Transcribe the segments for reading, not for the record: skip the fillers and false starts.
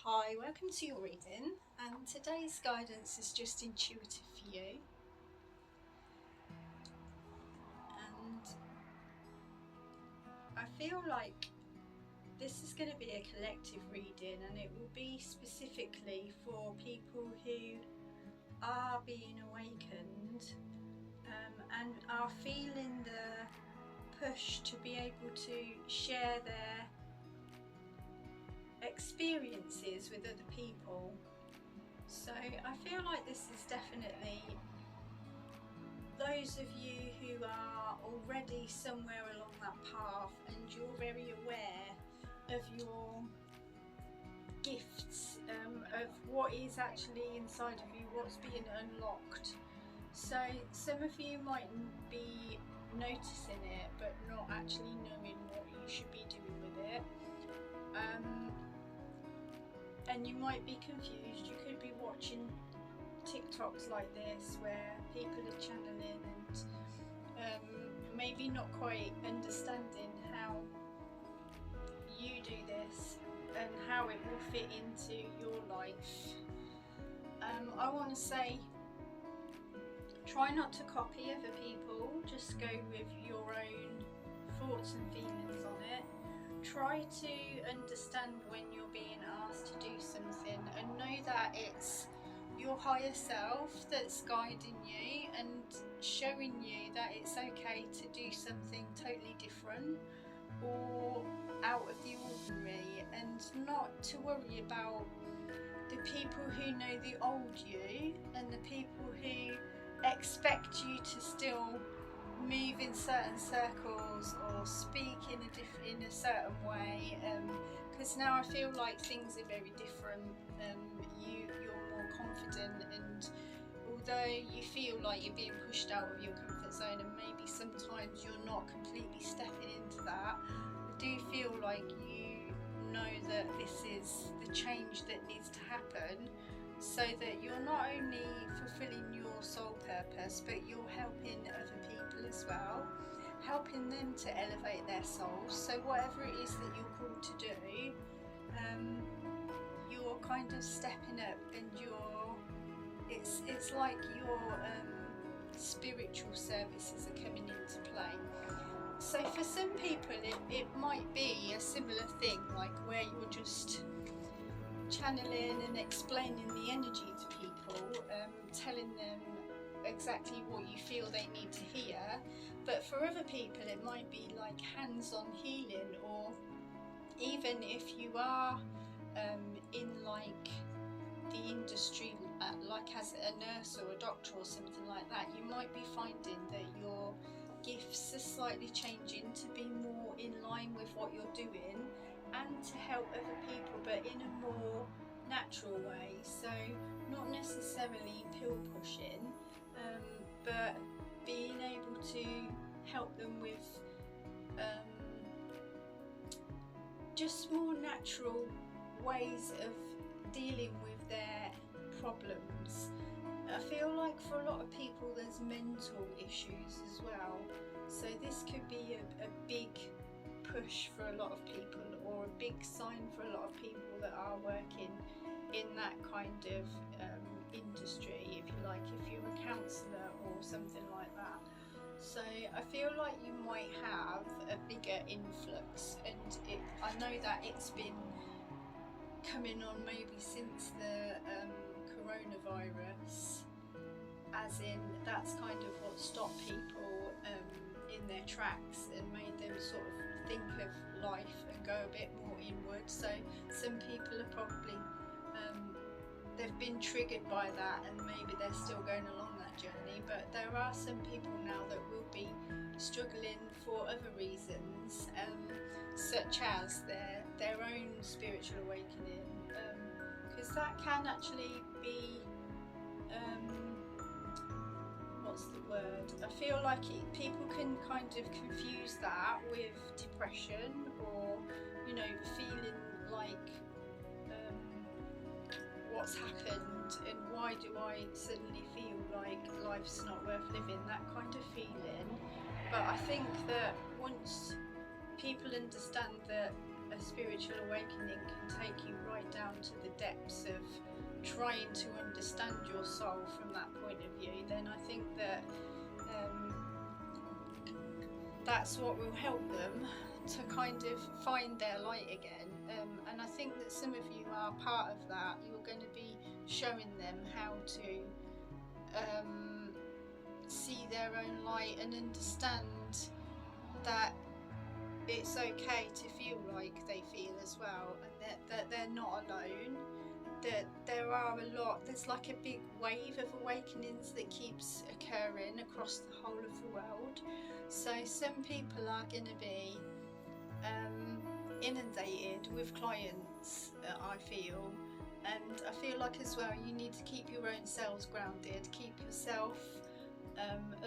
Hi, welcome to your reading, and today's guidance is just intuitive for you. And I feel like this is going to be a collective reading, and it will be specifically for people who are being awakened and are feeling the push to be able to share their experiences with other people. So I feel like this is definitely those of you who are already somewhere along that path and you're very aware of your gifts, of what is actually inside of you, what's being unlocked. So some of you might be noticing it but not actually knowing what you should be doing with it. And you might be confused. You could be watching TikToks like this where people are channeling and maybe not quite understanding how you do this and how it will fit into your life. I want to say, try not to copy other people, just go with your own thoughts and feelings on it. Try to understand when you're being asked to do something and know that it's your higher self that's guiding you and showing you that it's okay to do something totally different or out of the ordinary, and not to worry about the people who know the old you and the people who expect you to still move in certain circles or speak in a certain way, because now I feel like things are very different. You're more confident, and although you feel like you're being pushed out of your comfort zone and maybe sometimes you're not completely stepping into that, I do feel like you know that this is the change that needs to happen, so that you're not only fulfilling your soul purpose but you're helping other people as well, helping them to elevate their souls. So whatever it is that you're called to do, you're kind of stepping up, and it's like your spiritual services are coming into play. So for some people it might be a similar thing, like where you're just channeling and explaining the energy to people, telling them exactly what you feel they need to hear. But for other people it might be like hands-on healing, or even if you are in like the industry, like as a nurse or a doctor or something like that, you might be finding that your gifts are slightly changing to be more in line with what you're doing and to help other people, but in a more natural way. So not necessarily pill pushing, but being able to help them with just more natural ways of dealing with their problems. I feel like for a lot of people there's mental issues as well, so this could be a big push for a lot of people, or a big sign for a lot of people that are working in that kind of industry, if you like, if you're a counsellor or something like that. So I feel like you might have a bigger influx, and I know that it's been coming on maybe since the coronavirus, as in that's kind of what stopped people in their tracks and made them sort of think of life and go a bit more inward. So some people are probably they've been triggered by that, and maybe they're still going along that journey, but there are some people now that will be struggling for other reasons, such as their own spiritual awakening, because that can actually be what's the word? I feel like people can kind of confuse that with depression, or feeling like what's happened and why do I suddenly feel like life's not worth living, that kind of feeling. But I think that once people understand that a spiritual awakening can take you right down to the depths of trying to understand your soul from that point of view, then I think that that's what will help them to kind of find their light again. And I think that some of you are part of that. You're going to be showing them how to see their own light and understand that it's okay to feel like they feel as well, and that they're not alone, that there's like a big wave of awakenings that keeps occurring across the whole of the world. So some people are going to be inundated with clients, I feel, and I feel like as well you need to keep your own selves grounded, keep yourself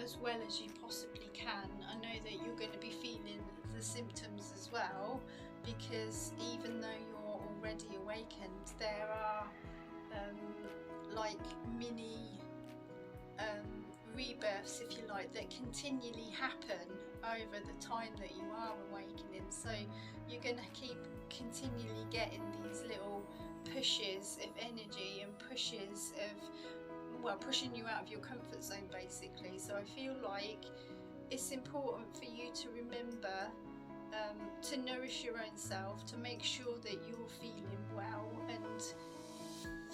as well as you possibly can. I know that you're going to be feeling the symptoms as well, because even though you're already awakened, there are like mini rebirths, if you like, that continually happen over the time that you are awakening. So you're going to keep continually getting these little pushes of energy and pushes of, well, pushing you out of your comfort zone basically. So I feel like it's important for you to remember to nourish your own self, to make sure that you're feeling well and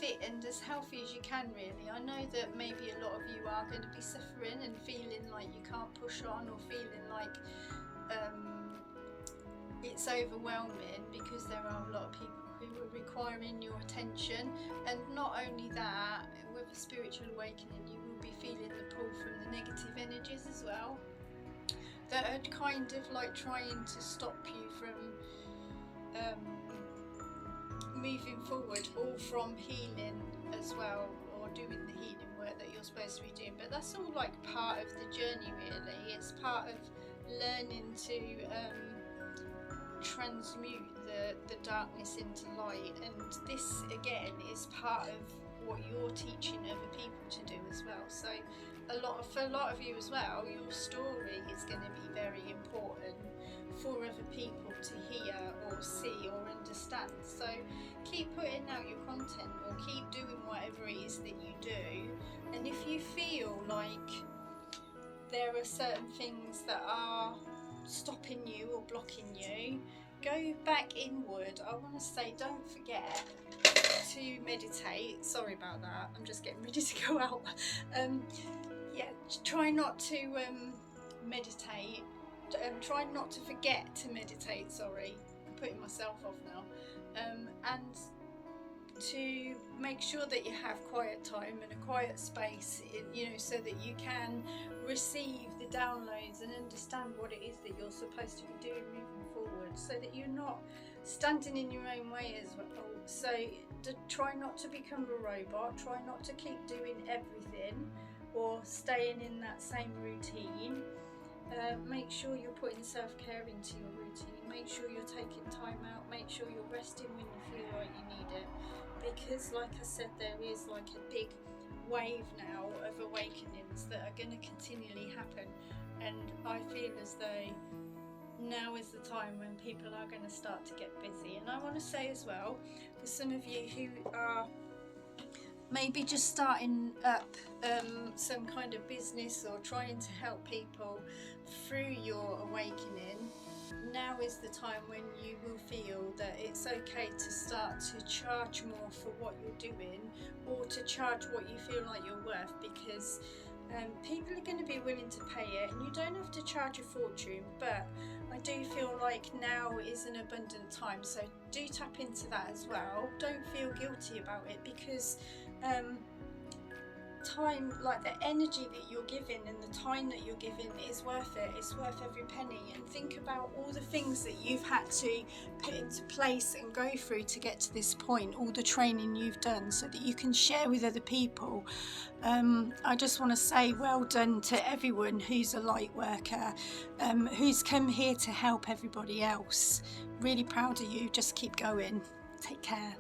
fit and as healthy as you can, really. I know that maybe a lot of you are going to be suffering and feeling like you can't push on, or feeling like it's overwhelming, because there are a lot of people who are requiring your attention. And not only that, with a spiritual awakening you will be feeling the pull from the negative energies as well, that are kind of like trying to stop you from moving forward, or from healing as well, or doing the healing work that you're supposed to be doing. But that's all like part of the journey, really. It's part of learning to transmute the darkness into light, and this again is part of what you're teaching other people to do as well. So for a lot of you as well, your story is going to be very important for other people to hear or see or understand. So keep putting out your content, or keep doing whatever it is that you do. And if you feel like there are certain things that are stopping you or blocking you, go back inward. I want to say, don't forget to meditate. Sorry about that, I'm just getting ready to go out. Try not to meditate. Try not to forget to meditate. Sorry, I'm putting myself off now. And to make sure that you have quiet time and a quiet space, so that you can receive the downloads and understand what it is that you're supposed to be doing moving forward, so that you're not standing in your own way as well. So try not to become a robot. Try not to keep doing everything or staying in that same routine. Make sure you're putting self-care into your routine. Make sure you're taking time out. Make sure you're resting when you feel like you need it. Because like I said, there is like a big wave now of awakenings that are going to continually happen. And I feel as though now is the time when people are going to start to get busy. And I want to say as well, for some of you who are maybe just starting up some kind of business or trying to help people through your awakening, now is the time when you will feel that it's okay to start to charge more for what you're doing, or to charge what you feel like you're worth, because people are going to be willing to pay it, and you don't have to charge a fortune. But I do feel like now is an abundant time, so do tap into that as well. Don't feel guilty about it, because time, like the energy that you're giving and the time that you're giving, is worth it. It's worth every penny. And think about all the things that you've had to put into place and go through to get to this point, all the training you've done so that you can share with other people. I just want to say well done to everyone who's a light worker, who's come here to help everybody else. Really proud of you. Just keep going. Take care.